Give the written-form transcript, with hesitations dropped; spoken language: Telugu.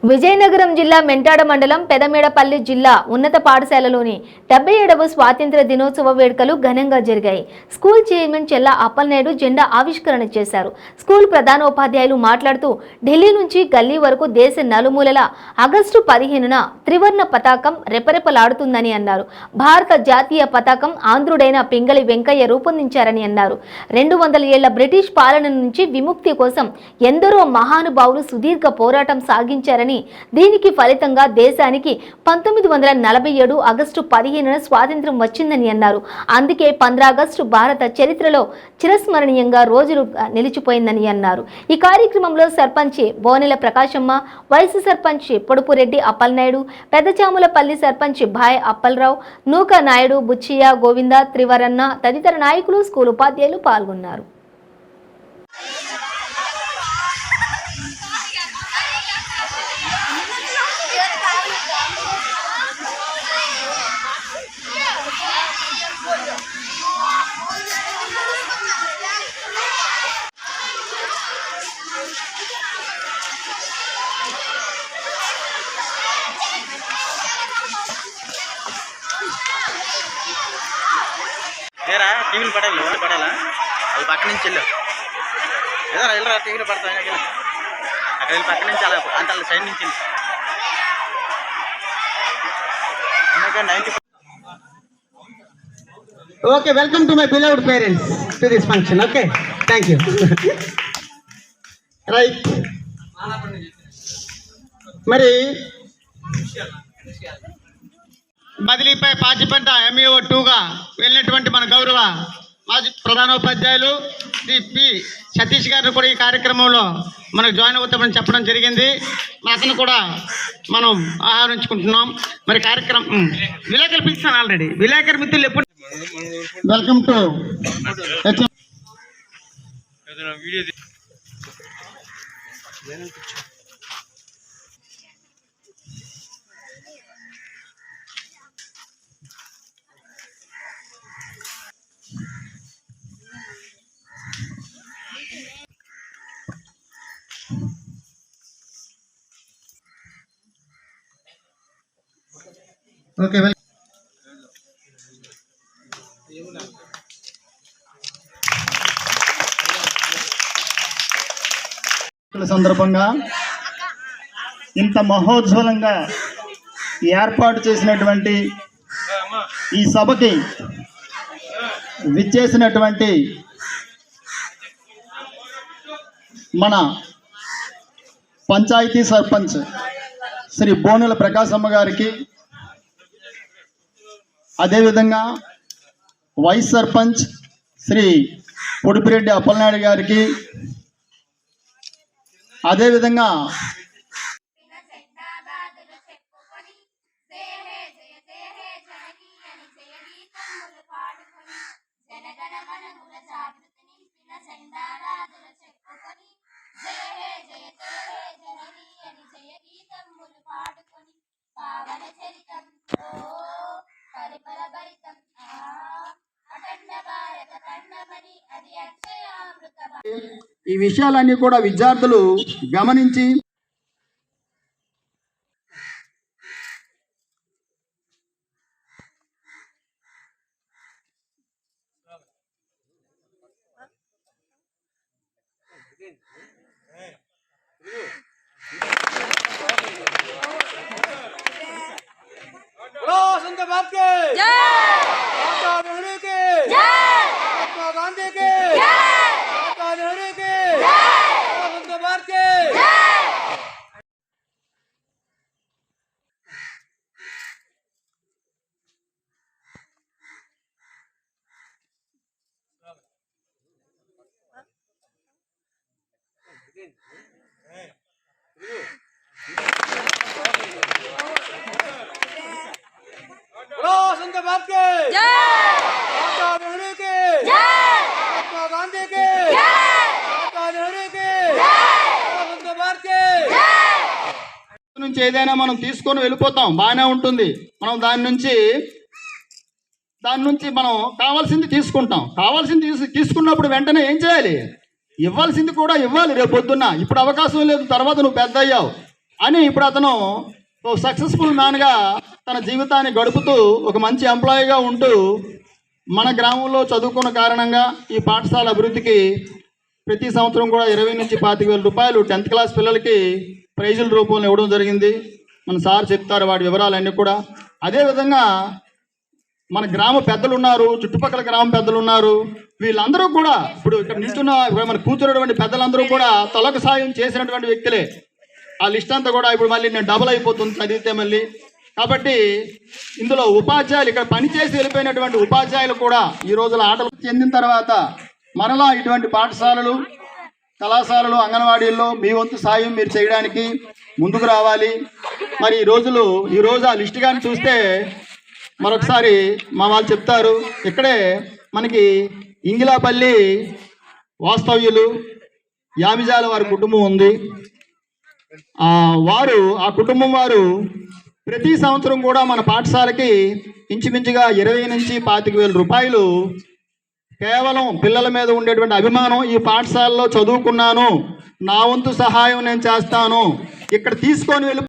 విజయనగరం జిల్లా మెంటాడ మండలం పెదమేడపల్లి జిల్లా ఉన్నత పాఠశాలలోని 77వ స్వాతంత్ర్య దినోత్సవ వేడుకలు ఘనంగా జరిగాయి. స్కూల్ చైర్మన్ చెల్లా అప్పలనాయుడు జెండా ఆవిష్కరణ చేశారు. స్కూల్ ప్రధానోపాధ్యాయులు మాట్లాడుతూ ఢిల్లీ నుంచి గల్లీ వరకు దేశ నలుమూలల ఆగస్టు 15న త్రివర్ణ పతాకం రెపరెపలాడుతుందని అన్నారు. భారత జాతీయ పతాకం ఆంధ్రుడైన పింగళి వెంకయ్య రూపొందించారని అన్నారు. 200 ఏళ్ల బ్రిటిష్ పాలన నుంచి విముక్తి కోసం ఎందరో మహానుభావులు సుదీర్ఘ పోరాటం సాగించారని, దీనికి ఫలితంగా దేశానికి 1947 ఆగస్టు 15న స్వాతంత్ర్యం వచ్చిందని అన్నారు. అందుకే 15 ఆగస్టు భారత చరిత్రలో చిరస్మరణీయంగా రోజులు నిలిచిపోయిందని అన్నారు. ఈ కార్యక్రమంలో సర్పంచ్ బోనెల ప్రకాశమ్మ, వైస్ సర్పంచ్ పొడుపురెడ్డి అప్పలనాయుడు, పెద్దచాములపల్లి సర్పంచ్ భాయ్ అప్పలరావు, నూక నాయుడు, బుచ్చియ్య, గోవింద, త్రివరన్న తదితర నాయకులు, స్కూల్ ఉపాధ్యాయులు పాల్గొన్నారు. టీవీలు పడాలా అది పక్క నుంచి వెళ్ళు ఏదైనా వెళ్ళరా టీవీలు పడతాయి అక్కడ వెళ్ళి పక్క నుంచి అలా అంత సైడ్ నుంచి Okay, welcome to my beloved parents to this function. Okay, thank you. Right. మరి బదిలీపై పాచిపెంట MEO 2గా వెళ్ళినటువంటి మన గౌరవ మాజీ ప్రధానోపాధ్యాయులు శ్రీ పి సతీష్ గారు కూడా ఈ కార్యక్రమంలో మనకు జాయిన్ అవుతామని చెప్పడం జరిగింది. అతను కూడా మనం ఆహ్వానించుకుంటున్నాం. మరి కార్యక్రమం విలేకరులు పిలుస్తాను ఆల్రెడీ. విలేకరు మిత్రులు ఎప్పుడు వెల్కమ్ టు ఓకే సందర్భంగా ఇంత మహోజ్వలంగా ఏర్పాటు చేసినటువంటి ఈ సభకి విచ్చేసినటువంటి మన పంచాయతీ సర్పంచ్ శ్రీ బోనెల ప్రకాశమ్మ గారికి, అదేవిధంగా వైస్ సర్పంచ్ శ్రీ పొడిపిరెడ్డి అప్పలనాయుడు గారికి, అదేవిధంగా ఈ విషయాలన్నీ కూడా విద్యార్థులు గమనించి నుంచి ఏదైనా మనం తీసుకొని వెళ్ళిపోతాం, బాగానే ఉంటుంది. మనం దాని నుంచి మనం కావాల్సింది తీసుకుంటాం. కావాల్సింది తీసుకున్నప్పుడు వెంటనే ఏం చేయాలి? ఇవ్వాల్సింది కూడా ఇవ్వాలి రేపు పొద్దున్న. ఇప్పుడు అవకాశం లేదు, తర్వాత నువ్వు పెద్ద అయ్యావు. అని ఇప్పుడు అతను ఓ సక్సెస్ఫుల్ మ్యాన్గా తన జీవితాన్ని గడుపుతూ ఒక మంచి ఎంప్లాయీగా ఉంటూ మన గ్రామంలో చదువుకున్న కారణంగా ఈ పాఠశాల అభివృద్ధికి ప్రతి సంవత్సరం కూడా 20 నుంచి 25,000 రూపాయలు 10th క్లాస్ పిల్లలకి ప్రైజుల రూపంలో ఇవ్వడం జరిగింది. మన సార్ చెప్తారు వాటి వివరాలన్నీ కూడా. అదేవిధంగా మన గ్రామ పెద్దలు ఉన్నారు, చుట్టుపక్కల గ్రామ పెద్దలు ఉన్నారు. వీళ్ళందరూ కూడా ఇప్పుడు ఇక్కడ నిల్చున్న మన కూర్చున్నటువంటి పెద్దలందరూ కూడా తలకు సాయం చేసినటువంటి వ్యక్తులే. ఆ లిస్ట్ అంతా కూడా ఇప్పుడు మళ్ళీ నేను డబుల్ అయిపోతుంది చదివితే మళ్ళీ. కాబట్టి ఇందులో ఉపాధ్యాయులు, ఇక్కడ పనిచేసి వెళ్ళిపోయినటువంటి ఉపాధ్యాయులు కూడా ఈ రోజుల ఆటలు చెందిన తర్వాత మరలా ఇటువంటి పాఠశాలలు, కళాశాలలు, అంగన్వాడీల్లో మీ వంతు సాయం మీరు చేయడానికి ముందుకు రావాలి. మరి ఈరోజు ఆ లిస్ట్ కానీ చూస్తే మరొకసారి మా వాళ్ళు చెప్తారు, ఇక్కడే మనకి ఇంగిలాపల్లి వాస్తవ్యులు యామిజాల వారి కుటుంబం ఉంది. ఆ కుటుంబం వారు ప్రతి సంవత్సరం కూడా మన పాఠశాలకి ఇంచుమించుగా 20 నుంచి 25,000 రూపాయలు కేవలం పిల్లల మీద ఉండేటువంటి అభిమానం, ఈ పాఠశాలలో చదువుకున్నాను, నా వంతు సహాయం నేను చేస్తాను, ఇక్కడ తీసుకొని వెళ్ళి